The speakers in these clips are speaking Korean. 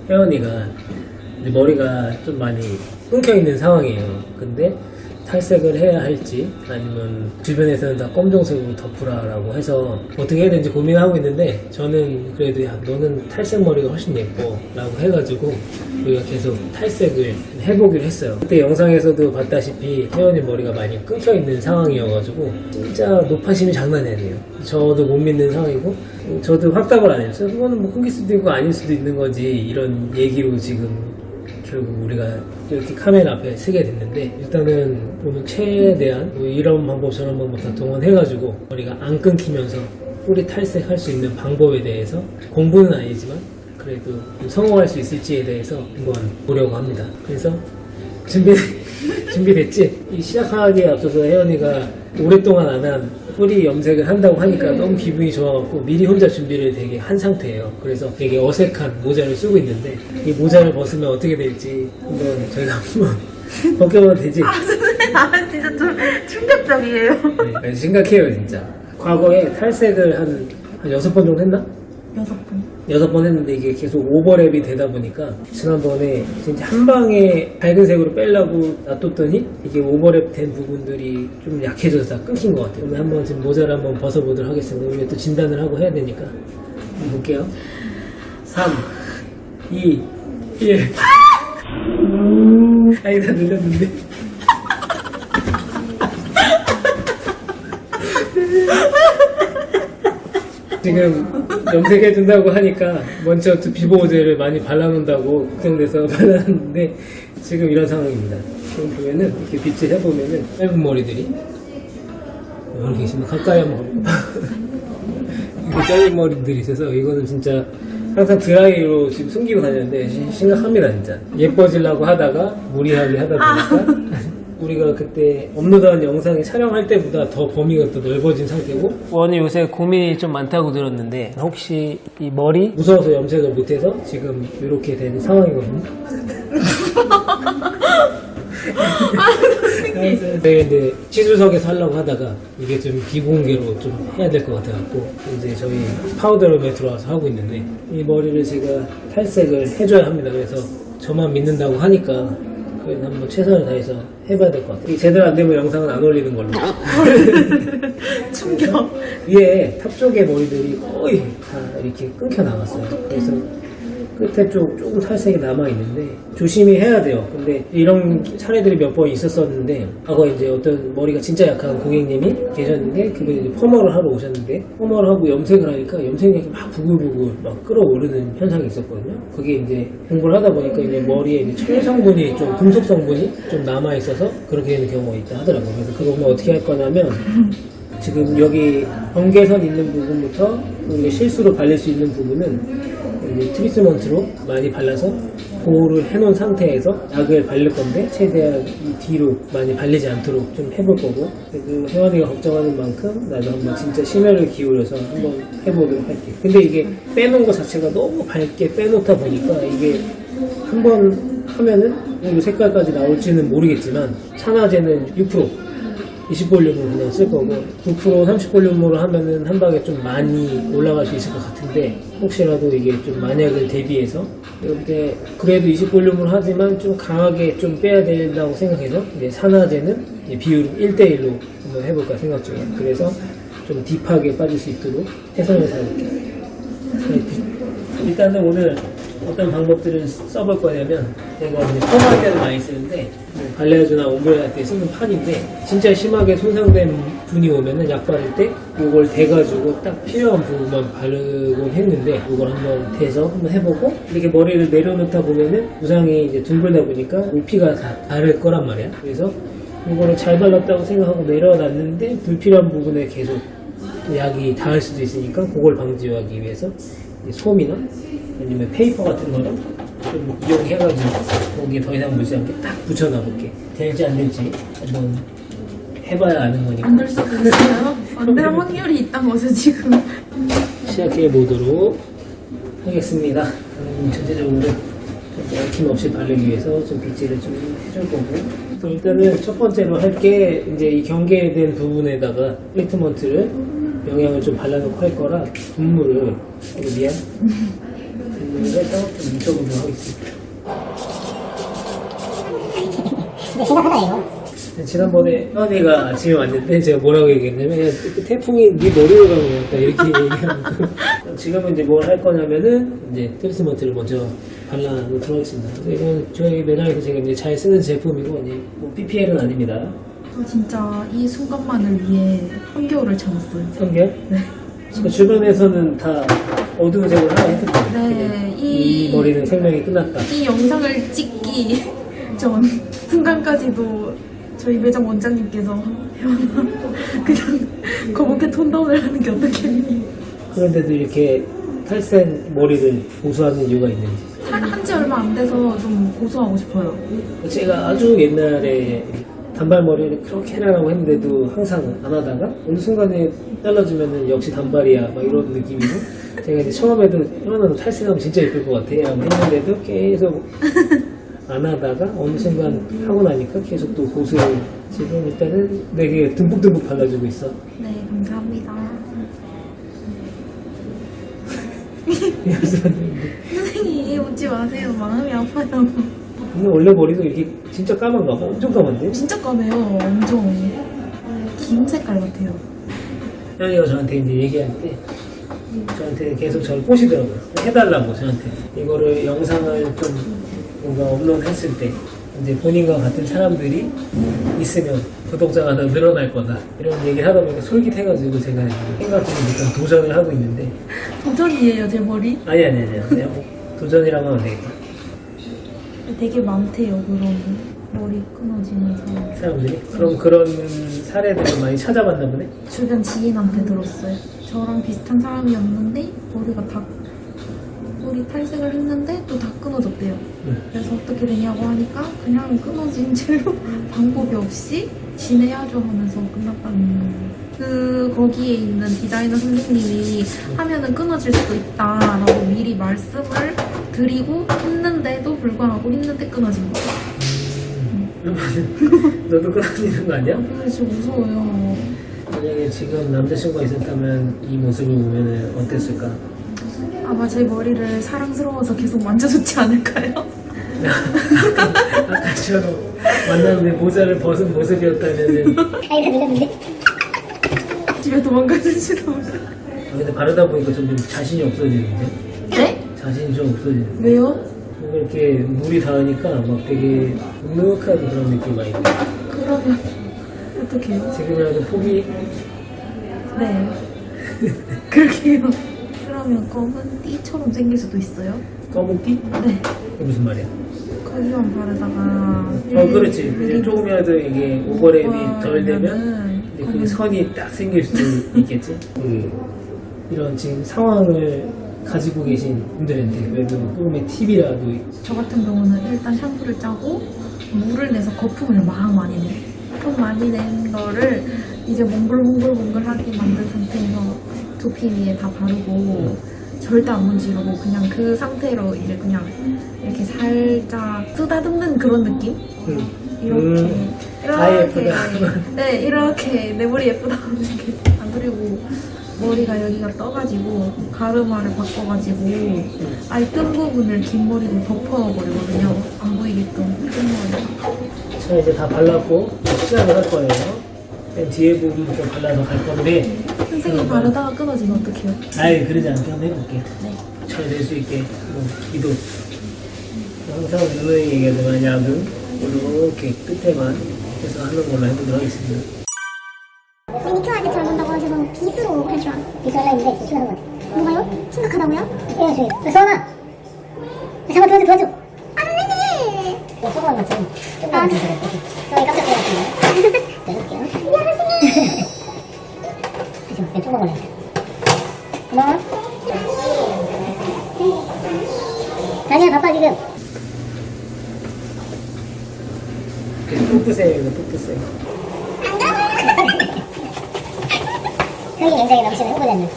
혜원이가 이제 머리가 좀 많이 끊겨있는 상황이에요. 근데 탈색을 해야 할지 아니면 주변에서는 다 검정색으로 덮으라라고 해서 어떻게 해야 되는지 고민하고 있는데, 저는 그래도 야 너는 탈색 머리가 훨씬 예뻐 라고 해가지고 우리가 계속 탈색을 해보기로 했어요. 그때 영상에서도 봤다시피 혜원이 머리가 많이 끊겨있는 상황이어가지고 진짜 노파심이 장난이 아니에요. 저도 못 믿는 상황이고 저도 확답을 안 했어요. 그거는 뭐 끊길 수도 있고 아닐 수도 있는 거지, 이런 얘기로 지금 결국 우리가 이렇게 카메라 앞에 서게 됐는데, 일단은 오늘 최대한 뭐 이런 방법 저런 방법 다 동원해가지고 머리가 안 끊기면서 뿌리 탈색할 수 있는 방법에 대해서, 공부는 아니지만 그래도 성공할 수 있을지에 대해서 한번 보려고 합니다. 그래서 준비됐지? 이 시작하기에 앞서서 혜연이가 오랫동안 안 한 뿌리 염색을 한다고 하니까 너무 기분이 좋아갖고 미리 혼자 준비를 되게 한 상태예요. 그래서 되게 어색한 모자를 쓰고 있는데, 이 모자를 벗으면 어떻게 될지 한번 저희가 한번 벗겨봐도 되지? 선생님, 진짜 좀 충격적이에요. 네, 심각해요 진짜. 과거에 탈색을 한 6번 정도 했나? 6번. 6번 했는데 이게 계속 오버랩이 되다 보니까 지난번에 진짜 한 방에 밝은 색으로 빼려고 놔뒀더니 이게 오버랩 된 부분들이 좀 약해져서 다 끊긴 것 같아요. 그러면 한번 지금 모자를 한번 벗어보도록 하겠습니다. 우리가 또 진단을 하고 해야 되니까. 한번 볼게요. 3, 2, 1. 아니, 다 눌렸는데. 지금 염색해준다고 하니까 먼저 두피 보호제를 많이 발라놓는다고 걱정돼서 발랐는데 지금 이런 상황입니다. 지금 보면은 이렇게 빛을 해보면은 짧은 머리들이 여기 계시면 가까이 한번 가볼까? 이렇게 짧은 머리들이 있어서 이거는 진짜 항상 드라이로 지금 숨기고 다녔는데 심각합니다 진짜. 예뻐지려고 하다가 무리하게 하다 보니까 우리가 그때 업로드한 영상에 촬영할 때보다 더 범위가 또 넓어진 상태고, 원이 요새 고민이 좀 많다고 들었는데 혹시 이 머리 무서워서 염색을 못해서 지금 이렇게 된 상황이거든요. 네, 근데 시술석에서 하려고 하다가 이게 좀 비공개로 좀 해야 될 것 같아갖고 이제 저희 파우더룸에 들어와서 하고 있는데, 이 머리를 제가 탈색을 해줘야 합니다. 그래서 저만 믿는다고 하니까 그래서 한번 최선을 다해서 해봐야 될 것 같아요. 이게 제대로 안 되면 영상은 안 올리는 걸로. 충격. 위에 탑 쪽의 머리들이 거의 다 이렇게 끊겨 나갔어요. 그래서 끝에 쪽 조금 탈색이 남아있는데 조심히 해야 돼요. 근데 이런 사례들이 몇 번 있었었는데, 과거에 이제 어떤 머리가 진짜 약한 고객님이 계셨는데, 그게 이제 펌어를 하러 오셨는데, 펌어를 하고 염색을 하니까 염색약이 막 부글부글 막 끓어오르는 현상이 있었거든요. 그게 이제 공부를 하다 보니까 이제 머리에 이제 철 성분이 좀, 금속 성분이 좀 남아있어서 그렇게 되는 경우가 있다 하더라고요. 그래서 그러면 어떻게 할 거냐면, 지금 여기 경계선 있는 부분부터 우리가 실수로 발릴 수 있는 부분은 이제 트리트먼트로 많이 발라서 보호를 해놓은 상태에서 약을 바를 건데, 최대한 이 뒤로 많이 발리지 않도록 좀 해볼 거고, 그 혜원이가 걱정하는 만큼 나도 한번 진짜 심혈을 기울여서 한번 해보도록 할게요. 근데 이게 빼놓은 것 자체가 너무 밝게 빼놓다 보니까 이게 한번 하면은 이 색깔까지 나올지는 모르겠지만, 산화제는 6%, 20볼륨으로 그냥 쓸 거고, 9%, 30볼륨으로 하면은 한 방에 좀 많이 올라갈 수 있을 것 같은데, 혹시라도 이게 좀 만약을 대비해서 이렇게 그래도 20볼륨으로 하지만 좀 강하게 좀 빼야 된다고 생각해서 이제 산화제는 이제 비율 1대1로 한번 해볼까 생각 중이에요. 그래서 좀 딥하게 빠질 수 있도록 최선을 다할게요. 일단은 오늘 어떤 방법들을 써볼 거냐면, 제가 이제 펌할 때는 많이 쓰는데 발레아주나 옴브레 할 때 쓰는 판인데, 진짜 심하게 손상된 분이 오면은 약 바를 때 이걸 대가지고 딱 필요한 부분만 바르곤 했는데, 이걸 한번 대서 한번 해보고, 이렇게 머리를 내려놓다 보면은 부상이 이제 둥글다 보니까 높이가 다 다를 거란 말이야. 그래서 이거를 잘 발랐다고 생각하고 내려놨는데 불필요한 부분에 계속 약이 닿을 수도 있으니까 그걸 방지하기 위해서 솜이나 아니면 페이퍼 같은 거를 좀 이용해가지고 거기에 더 이상 묻지 않게 딱 붙여놔볼게. 될지 안 될지 한번 해봐야 아는 거니까. 안 될 수도 있어요? 안 될 확률이 있단 거죠, 지금. 시작해보도록 하겠습니다. 전체적으로 좀 얽힘없이 바르기 위해서 좀 빗질을 좀 해줄 거고, 일단은 첫 번째로 할 게 이제 이 경계된 부분에다가 트리트먼트를 영양을 좀 발라놓고 할 거라, 분무를, 미안, 해서 좀 뭉쳐보도록 하겠습니다. 근데 심각하다 이거. 지난번에 현이가 아침에 왔는데 제가 뭐라고 얘기했냐면 야, 그 태풍이 네 머리로 가고 있다 이렇게 얘기하고 지금은 이제 뭘 할 거냐면은 이제 트리트먼트를 먼저 발라놓도록 하겠습니다. 그래서 이건 저희 매장에서 제가 이제 잘 쓰는 제품이고 이제 뭐 PPL은 아닙니다. 저 진짜 이 순간만을 위해 한겨울을 참았어요. 성격? 네. 지금 주변에서는 다 어두운 색으로 하나 했었거든요. 네, 이 머리는 생명이 끝났다. 이 영상을 찍기 전 순간까지도 저희 매장 원장님께서 그냥 거북해 톤다운을 하는 게 어떻겠니? 그런데도 이렇게 탈색 머리를 고수하는 이유가 있는지. 한지 얼마 안 돼서 좀 고소하고 싶어요. 제가 아주 옛날에 단발머리를 그렇게 해라라고 했는데도 항상 안 하다가 어느 순간에 잘라주면은 역시 단발이야 막 이런 느낌이고 제가 이제 처음에도 현아도 탈색하면 진짜 예쁠 것 같아 라고 했는데도 계속 안 하다가 어느 순간 하고 나니까 계속 또 고수를 지금 일단은 되게 듬뿍듬뿍 발라주고 있어. 네, 감사합니다. 선생님 웃지 마세요. 마음이 아파요. 근데 원래 머리도 이렇게 진짜 까만가 봐. 엄청 까만데? 진짜 까매요. 엄청 김 색깔 같아요. 현이가 저한테 이제 얘기할 때 저한테 계속 저를 꼬시더라고요. 해달라고 저한테. 이거를 영상을 좀 뭔가 업로드했을 때 이제 본인과 같은 사람들이 있으면 구독자가 더 늘어날 거다. 이런 얘기를 하다 보니까 솔깃해가지고 제가 생각해보니까 도전을 하고 있는데 도전이에요, 제 머리. 아니 그냥 뭐 도전이라고 하면 되겠다. 되게 많대요, 그런 머리 끊어지면서. 사람들이? 그럼 그런 사례들을 많이 찾아봤나 보네? 주변 지인한테 들었어요. 저랑 비슷한 사람이었는데 머리 탈색을 했는데 또 다 끊어졌대요. 그래서 어떻게 되냐고 하니까 그냥 끊어진 채로 방법이 없이 지내야죠 하면서 끝났다는 거기에 있는 디자이너 선생님이 하면은 끊어질 수도 있다라고 미리 말씀을 드리고 했는데도 불구하고 했는데 끊어진 거예요. 너도 끊어지는 거 아니야? 근데 진짜 무서워요. 만약에 지금 남자친구가 있었다면 이 모습을 보면 어땠을까? 아마 제 머리를 사랑스러워서 계속 만져줬지 않을까요? 아까처럼 만났는데 모자를 벗은 모습이었다면 아이가 밀렸는데. 집에 도망가실지도 몰라. 근데 바르다 보니까 좀 자신이 없어지는데? 네? 자신이 좀 없어지는데? 왜요? 뭔가 이렇게 물이 닿으니까 막 되게 눅눅한 그런 느낌이 많이 들어요. 그러면 어떻게 해요? 지금이라도 포기? 네. 그렇게 해요. 그러면 검은 띠처럼 생길 수도 있어요? 검은 띠? 네. 그게 무슨 말이야? 거기만 바르다가 그렇지. 이제 조금이라도 이게 오버랩이 덜 되면 이제 그 검은 선이 딱 생길 수도 있겠지. 이런 지금 상황을 가지고 계신 분들한테 그래도 조금의 팁이라도 저 같은 경우는 일단 샴푸를 짜고 물을 내서 거품을 막 많이 내요. 거품 많이 낸 거를 이제 몽글몽글몽글하게 만든 상태에서 두피 위에 다 바르고 절대 안 문지르고 그냥 그 상태로 이제 그냥 이렇게 살짝 쓰다듬는 그런 느낌? 이렇게 아, 예쁘다. 네, 이렇게 내 머리 예쁘다 이렇게. 안 그리고 머리가 여기가 떠가지고 가르마를 바꿔가지고 아예 뜬 부분을 긴 머리로 덮어버리거든요. 안 보이게끔 뜬 머리. 자 이제 다 발랐고 시작을 할 거예요. 맨 뒤에 부분부터 발라서 갈 건데 선생님 바르다가 끊어지면 어떡해요? 아이 그러지 않게 한번 해볼게. 네. 잘 될 수 있게 기도. 항상 누누이 얘기하지만 약은 이렇게 끝에만 해서 하는 걸로 해보도록 하겠습니다. 미투할 때 잘 본다고 하셔서 빗으로 할 줄 알았어. 빗으로 하려 했는데 심각한 것 같아. 뭐가요? 심각하다고요? 예, 저기. 수원아! 잠깐 도와줘. 아, 선생님! 소금한 것처럼 좀 더 주세요. 수원이 깜짝 놀랐습니다. 네, 해볼게요. 미안, 선생님! 하지마, 그냥 조금만 올려줄게. 고마워. 다니야, 바빠, 지금. 푹 뜨세요, 이거 푹 뜨세요. 형이 굉장히 넘치는 후보자님.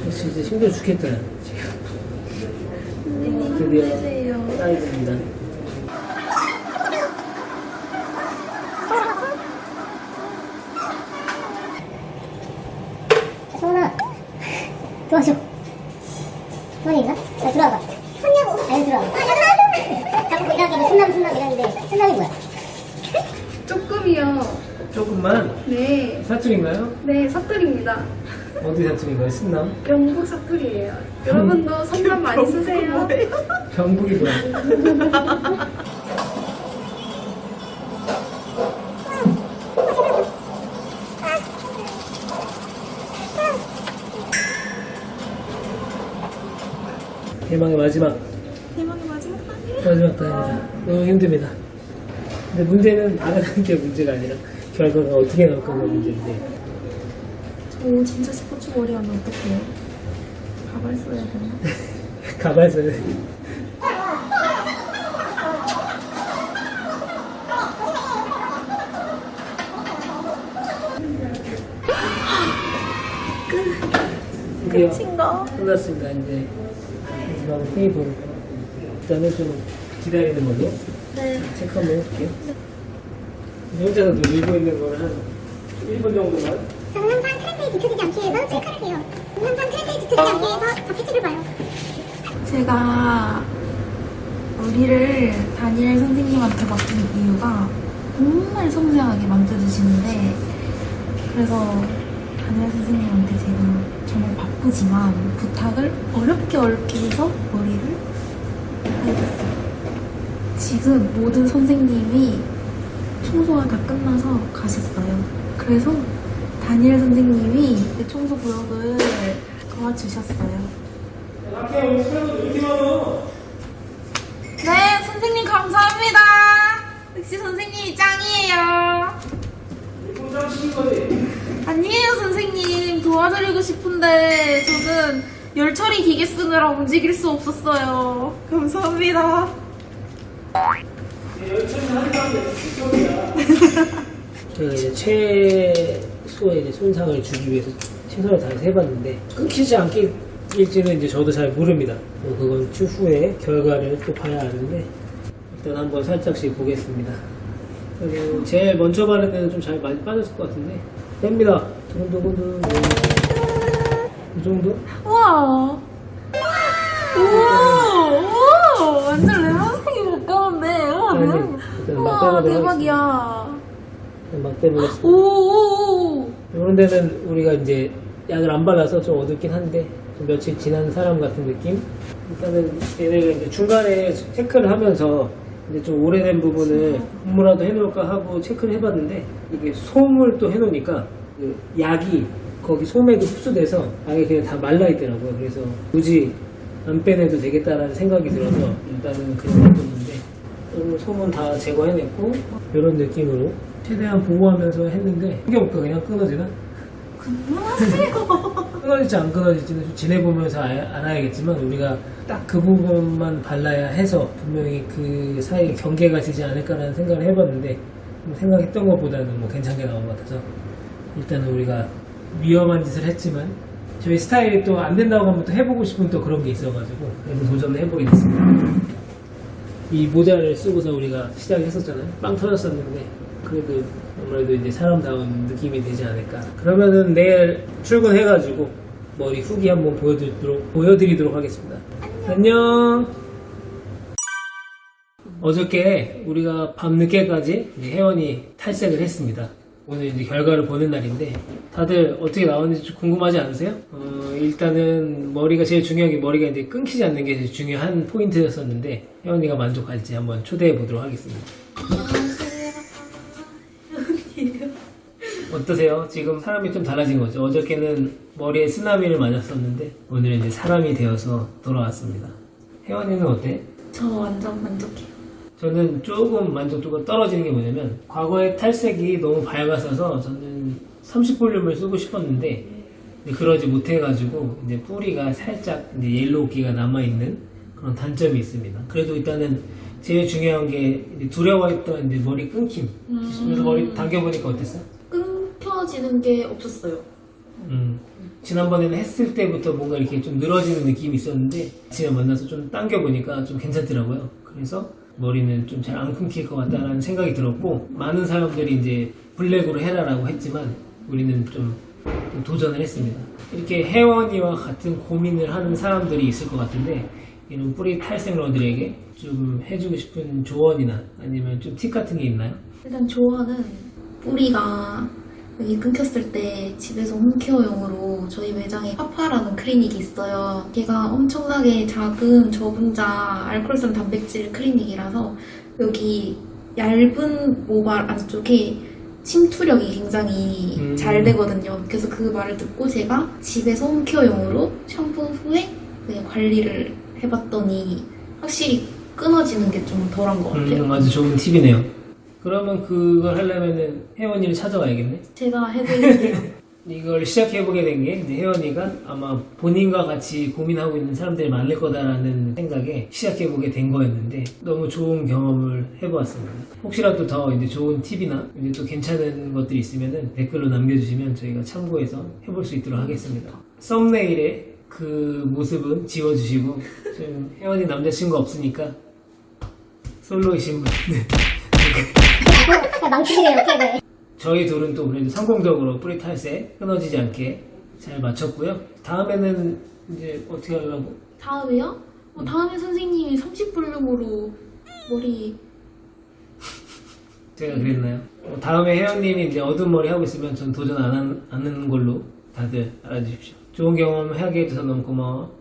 역시 이제 힘들어 죽겠다. 지금. 드디어 사이즈입니다. 소은아, 도와줘. 도와주나? 야, 들어와봐. 손냐고? 아니, 들어와봐. 자꾸 이상하게 순남 이러는데, 순남이 뭐야? 조금이요. 조금만 네. 사투리인가요? 네, 사투리입니다. 어디 사투리인가요? 신남? 경북 사투리예요. 여러분도 선남 많이 쓰세요. 경북이 뭐야? 대망의 마지막 대망의 마지막 단계. 단입니다. 너무 힘듭니다. 근데 문제는 나가는 게 문제가 아니라 결과가 어떻게 나올 건가 문제인데. 저 진짜 스포츠 머리 하면 어떡해요? 가발 써야 되나? 가발 써야 돼. 드디어 끝인가? 끝났습니다. 이제 마지막으로 테이블 일단은 좀 기다리는 걸로 네. 체크 한번 해볼게요. 혼자서 밀고 있는 거를 한 1분 정도만. 저는 항상 트렌드에 뒤처지지 않기 위해서 체크를 해요. 항상 트렌드에 뒤처지지 않기 위해서 적기책을 봐요. 제가 우리를 다니엘 선생님한테 맡긴 이유가 정말 섬세하게 만들어주시는데, 그래서 다니엘 선생님한테 제가 정말 바쁘지만 부탁을 어렵게 해서 머리를 해줬어요. 지금 모든 선생님이 청소가 다 끝나서 가셨어요. 그래서 다니엘 선생님이 내 청소 구역을 도와주셨어요. 네, 선생님 감사합니다. 역시 선생님이 짱이에요. 아니에요, 선생님. 도와드리고 싶은데 저는 열처리 기계 쓰느라 움직일 수 없었어요. 감사합니다. 제가 이제 최소의 이제 손상을 주기 위해서 최선을 다해서 해봤는데 끊기지 않길지는 이제 저도 잘 모릅니다. 그건 추후에 결과를 또 봐야 하는데 일단 한번 살짝씩 보겠습니다. 그리고 제일 먼저 바른 데는 좀 잘 많이 빠졌을 것 같은데 뺍니다. 두근두근 이 정도? 우와. 우와. 완전 레몬색이 가까운데. 아니, 일단 막 우와, 빼보도록 대박이야. 막 빼보겠습니다. 오. 이런 데는 우리가 이제 약을 안 발라서 좀 어둡긴 한데 좀 며칠 지난 사람 같은 느낌? 일단은 얘네가 이제 중간에 체크를 하면서 이제 좀 오래된 부분을 분무라도 해놓을까 하고 체크를 해봤는데 이게 솜을 또 해놓으니까 그 약이 거기 솜에 흡수돼서 아예 그냥 다 말라있더라고요. 그래서 굳이 안 빼내도 되겠다라는 생각이 들어서 일단은 그냥 해뒀는데 오늘 솜은 다 제거해냈고 이런 느낌으로 최대한 보호하면서 했는데 신경없고 그냥 끊어지나? 그만하세요. 끊어질지 안 끊어질지는 좀 지내보면서 알아야겠지만 우리가 딱 그 부분만 발라야 해서 분명히 그 사이에 경계가 지지 않을까라는 생각을 해봤는데 생각했던 것보다는 뭐 괜찮게 나온 것 같아서 일단은 우리가 위험한 짓을 했지만 저희 스타일이 또 안 된다고 하면 또 해보고 싶은 또 그런 게 있어가지고 그래서 도전을 해보게 됐습니다. 이 모자를 쓰고서 우리가 시작을 했었잖아요. 빵 터졌었는데 그래도 아무래도 이제 사람다운 느낌이 되지 않을까. 그러면은 내일 출근해가지고 머리 후기 한번 보여드리도록 하겠습니다. 안녕. 어저께 우리가 밤늦게까지 이제 혜원이 탈색을 했습니다. 오늘 이제 결과를 보는 날인데 다들 어떻게 나왔는지 좀 궁금하지 않으세요? 일단은 머리가 제일 중요한 게 머리가 이제 끊기지 않는 게 제일 중요한 포인트였었는데 혜원이가 만족할지 한번 초대해 보도록 하겠습니다. 어떠세요? 지금 사람이 좀 달라진 거죠. 어저께는 머리에 쓰나미를 맞았었는데 오늘은 이제 사람이 되어서 돌아왔습니다. 혜원이는 어때? 저 완전 만족해요. 저는 조금 만족도가 떨어지는 게 뭐냐면 과거에 탈색이 너무 밝았어서 저는 30볼륨을 쓰고 싶었는데 그러지 못해가지고 이제 뿌리가 살짝 이제 옐로우기가 남아있는 그런 단점이 있습니다. 그래도 일단은 제일 중요한 게 이제 두려워했던 이제 머리 끊김. 그래서 머리 당겨보니까 어땠어? 끊겨지는 게 없었어요. 지난번에는 했을 때부터 뭔가 이렇게 좀 늘어지는 느낌이 있었는데 아침에 만나서 좀 당겨보니까 좀 괜찮더라고요. 그래서 머리는 좀 잘 안 끊길 것 같다는 생각이 들었고 많은 사람들이 이제 블랙으로 해라라고 했지만 우리는 좀 도전을 했습니다. 이렇게 혜원이와 같은 고민을 하는 사람들이 있을 것 같은데 이런 뿌리 탈색러들에게 좀 해주고 싶은 조언이나 아니면 좀 팁 같은 게 있나요? 일단 조언은 뿌리가 여기 끊겼을 때 집에서 홈케어용으로 저희 매장에 파파라는 클리닉이 있어요. 걔가 엄청나게 작은 저분자 알코올성 단백질 클리닉이라서 여기 얇은 모발 안쪽에 침투력이 굉장히 잘 되거든요. 그래서 그 말을 듣고 제가 집에서 홈케어용으로 샴푸 후에 관리를 해봤더니 확실히 끊어지는 게 좀 덜한 것 같아요. 아주 좋은 팁이네요. 그러면 그걸 하려면은 혜원이를 찾아와야겠네? 제가 해드릴게요. 이걸 시작해보게 된 게 혜원이가 아마 본인과 같이 고민하고 있는 사람들이 많을 거다라는 생각에 시작해보게 된 거였는데 너무 좋은 경험을 해보았습니다. 혹시라도 더 이제 좋은 팁이나 이제 또 괜찮은 것들이 있으면은 댓글로 남겨주시면 저희가 참고해서 해볼 수 있도록 하겠습니다. 썸네일에 그 모습은 지워주시고 지금 혜원이 남자친구 없으니까 솔로이신 분 망치시네요, 캡을. 저희 둘은 또 그래도 성공적으로 뿌리 탈색 끊어지지 않게 잘 마쳤고요. 다음에는 이제 어떻게 하려고? 다음에요? 다음에 선생님이 30볼륨으로 머리 제가 그랬나요? 다음에 혜연님이 이제 어두운 머리 하고 있으면 전 도전 안 하는 걸로 다들 알아주십시오. 좋은 경험 하게 해줘서 너무 고마워.